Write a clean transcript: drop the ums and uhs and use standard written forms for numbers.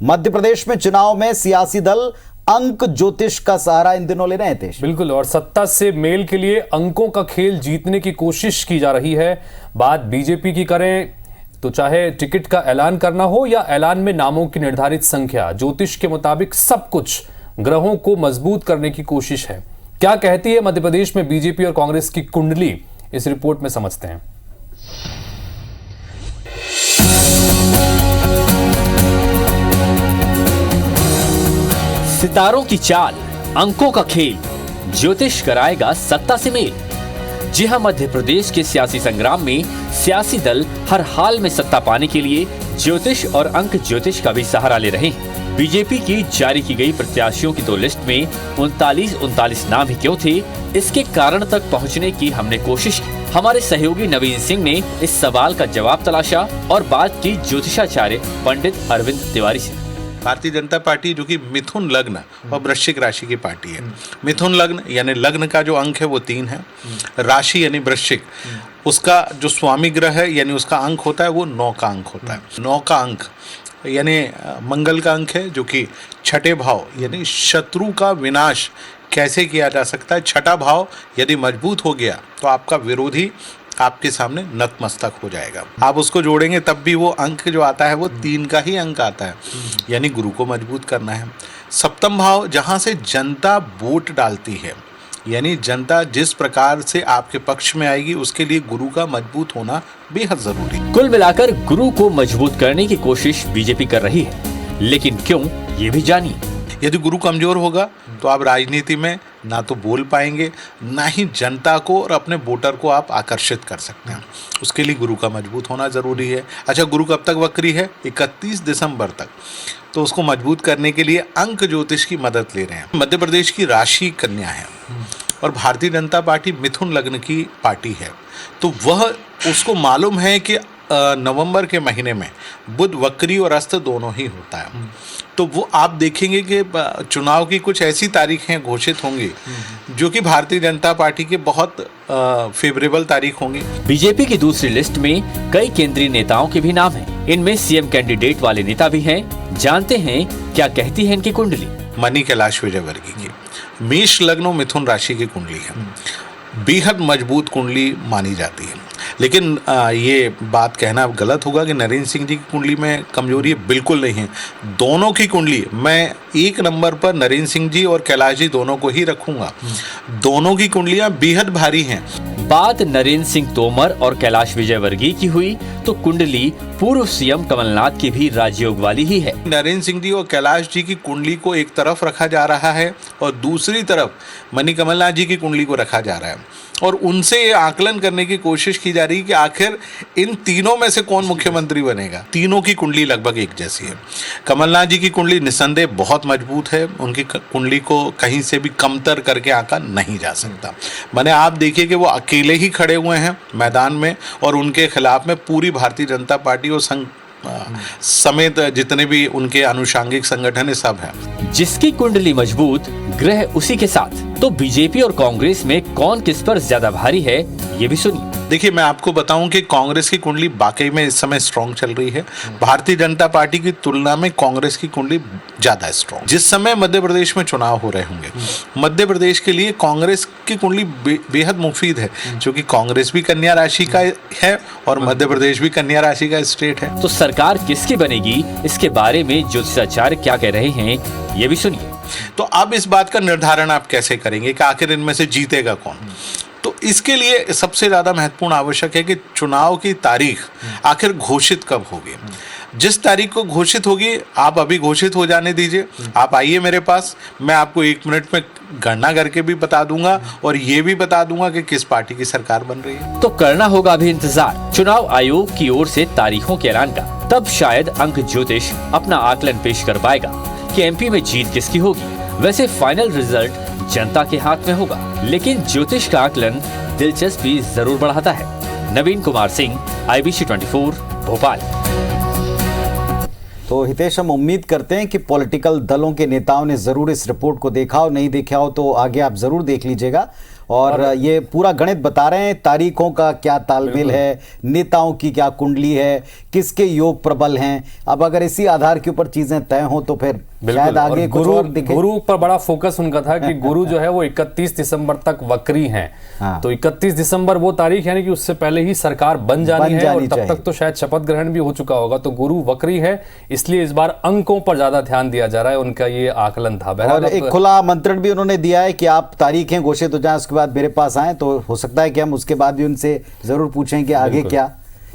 मध्य प्रदेश में चुनाव में सियासी दल अंक ज्योतिष का सहारा इन दिनों ले रहे हैं। बिल्कुल, और सत्ता से मेल के लिए अंकों का खेल जीतने की कोशिश की जा रही है। बात बीजेपी की करें तो चाहे टिकट का ऐलान करना हो या ऐलान में नामों की निर्धारित संख्या, ज्योतिष के मुताबिक सब कुछ ग्रहों को मजबूत करने की कोशिश है। क्या कहती है मध्य प्रदेश में बीजेपी और कांग्रेस की कुंडली, इस रिपोर्ट में समझते हैं। सितारों की चाल, अंकों का खेल, ज्योतिष कराएगा सत्ता से मेल। जी हां, मध्य प्रदेश के सियासी संग्राम में सियासी दल हर हाल में सत्ता पाने के लिए ज्योतिष और अंक ज्योतिष का भी सहारा ले रहे हैं। बीजेपी की जारी की गई प्रत्याशियों की 2 लिस्ट में 39 नाम ही क्यों थे, इसके कारण तक पहुंचने की हमने कोशिश की। हमारे सहयोगी नवीन सिंह ने इस सवाल का जवाब तलाशा और बात की ज्योतिषाचार्य पंडित अरविंद तिवारी से। भारतीय जनता पार्टी जो कि मिथुन लग्न और वृश्चिक राशि की पार्टी है। मिथुन लग्न यानी लग्न का जो अंक है वो 3 है, राशि यानी वृश्चिक, उसका जो स्वामी ग्रह है यानी उसका अंक होता है वो 9 का अंक होता है। 9 का अंक यानी मंगल का अंक है, जो कि छठे भाव यानी शत्रु का विनाश कैसे किया जा सकता है। छठा भाव यदि मजबूत हो गया तो आपका विरोधी आपके सामने नतमस्तक हो जाएगा। आप उसको जोड़ेंगे तब भी वो अंक जो आता है वो 3 का ही अंक आता है, यानी गुरु को मजबूत करना है। सप्तम भाव जहाँ से जनता वोट डालती है, यानी जनता जिस प्रकार से आपके पक्ष में आएगी उसके लिए गुरु का मजबूत होना बेहद जरूरी। कुल मिलाकर गुरु को मजबूत करने की कोशिश बीजेपी कर रही है, लेकिन क्यों, ये भी जानिए। यदि गुरु कमजोर होगा तो आप राजनीति में ना तो बोल पाएंगे, ना ही जनता को और अपने वोटर को आप आकर्षित कर सकते हैं। उसके लिए गुरु का मजबूत होना जरूरी है। अच्छा, गुरु कब तक वक्री है? 31 दिसंबर तक। तो उसको मजबूत करने के लिए अंक ज्योतिष की मदद ले रहे हैं। मध्य प्रदेश की राशि कन्या है और भारतीय जनता पार्टी मिथुन लग्न की पार्टी है, तो वह उसको मालूम है कि नवंबर के महीने में बुध वक्री और अस्त दोनों ही होता है। तो वो आप देखेंगे कि चुनाव की कुछ ऐसी तारीखें घोषित होंगी जो कि भारतीय जनता पार्टी के बहुत फेवरेबल तारीख होंगी। बीजेपी की दूसरी लिस्ट में कई केंद्रीय नेताओं के भी नाम हैं। इनमें सीएम कैंडिडेट वाले नेता भी हैं। जानते हैं क्या कहती है इनकी कुंडली। मनी कैलाश विजयवर्गीय की मेष लग्न और मिथुन राशि की कुंडली है। बेहद मजबूत कुंडली मानी जाती है, लेकिन ये बात कहना गलत होगा कि नरेंद्र सिंह जी की कुंडली में कमजोरी है, बिल्कुल नहीं है। दोनों की कुंडली मैं 1 नंबर पर नरेंद्र सिंह जी और कैलाश जी दोनों को ही रखूंगा। दोनों की कुंडलियां बेहद भारी हैं। बात नरेंद्र सिंह तोमर और कैलाश विजयवर्गीय की हुई तो कुंडली पूर्व सीएम कमलनाथ की भी राजयोग वाली ही है। नरेंद्र सिंह जी और कैलाश जी की कुंडली को एक तरफ रखा जा रहा है और दूसरी तरफ मनी कमलनाथ जी की कुंडली को रखा जा रहा है, और उनसे ये आकलन करने की कोशिश की जा रही है कि आखिर इन तीनों में से कौन मुख्यमंत्री बनेगा। तीनों की कुंडली लगभग एक जैसी है। कमलनाथ जी की कुंडली निस्संदेह बहुत मजबूत है, उनकी कुंडली को कहीं से भी कमतर करके आंका नहीं जा सकता। मैंने आप देखिए कि वो अकेले ही खड़े हुए हैं मैदान में और उनके खिलाफ में पूरी भारतीय जनता पार्टी और संघ समेत जितने भी उनके अनुषांगिक संगठन है सब है। जिसकी कुंडली मजबूत, ग्रह उसी के साथ। तो बीजेपी और कांग्रेस में कौन किस पर ज्यादा भारी है, ये भी सुनिए। देखिए, मैं आपको बताऊं कि कांग्रेस की कुंडली वाकई में इस समय स्ट्रांग चल रही है। भारतीय जनता पार्टी की तुलना में कांग्रेस की कुंडली ज्यादा स्ट्रांग। जिस समय मध्य प्रदेश में चुनाव हो रहे होंगे, मध्य प्रदेश के लिए कांग्रेस की कुंडली बेहद मुफीद है, क्योंकि कांग्रेस भी कन्या राशि का है और मध्य प्रदेश भी कन्या राशि का स्टेट है। तो सरकार किसकी बनेगी, इसके बारे में ज्योतिषाचार्य क्या कह रहे हैं, ये भी सुनिए। तो अब इस बात का निर्धारण आप कैसे करेंगे कि आखिर इनमें से जीतेगा कौन? तो इसके लिए सबसे ज्यादा महत्वपूर्ण आवश्यक है कि चुनाव की तारीख आखिर घोषित कब होगी। जिस तारीख को घोषित होगी आप अभी घोषित हो जाने दीजिए। आप आइए मेरे पास, मैं आपको 1 मिनट में गणना करके भी बता दूंगा और ये भी बता दूंगा कि किस पार्टी की सरकार बन रही है। तो करना होगा अभी इंतजार चुनाव आयोग की ओर से तारीखों के ऐलान का। तब शायद अंक ज्योतिष अपना आकलन पेश कर पाएगा कि एमपी में जीत किसकी होगी। वैसे फाइनल रिजल्ट जनता के हाथ में होगा, लेकिन ज्योतिष का आकलन दिलचस्पी जरूर बढ़ाता है। नवीन कुमार सिंह, IBC 24, भोपाल। तो हितेश, हम उम्मीद करते हैं कि पॉलिटिकल दलों के नेताओं ने जरूर इस रिपोर्ट को देखा हो, नहीं देखा हो तो आगे आप जरूर देख लीजिएगा। और ये पूरा गणित बता रहे हैं, तारीखों का क्या तालमेल है, नेताओं की क्या कुंडली है, किसके योग प्रबल हैं। अब अगर इसी आधार के ऊपर चीजें तय हों तो फिर शायद आगे कुछ और दिखे। गुरु पर बड़ा फोकस उनका था कि गुरु जो है वो 31 दिसंबर तक वक्री हैं। हाँ। तो 31 दिसंबर वो तारीख यानी कि उससे पहले ही सरकार बन जानी है और तब तक तो शायद शपथ ग्रहण भी हो चुका होगा। तो गुरु वक्री है, इसलिए इस बार अंकों पर ज्यादा ध्यान दिया जा रहा है, उनका ये आकलन था। और एक खुला आमंत्रण भी उन्होंने दिया है कि आप तारीखें घोषित हो जाएं, उसके बाद मेरे पास आएं, तो हो सकता है कि हम उसके बाद भी उनसे जरूर पूछें कि आगे क्या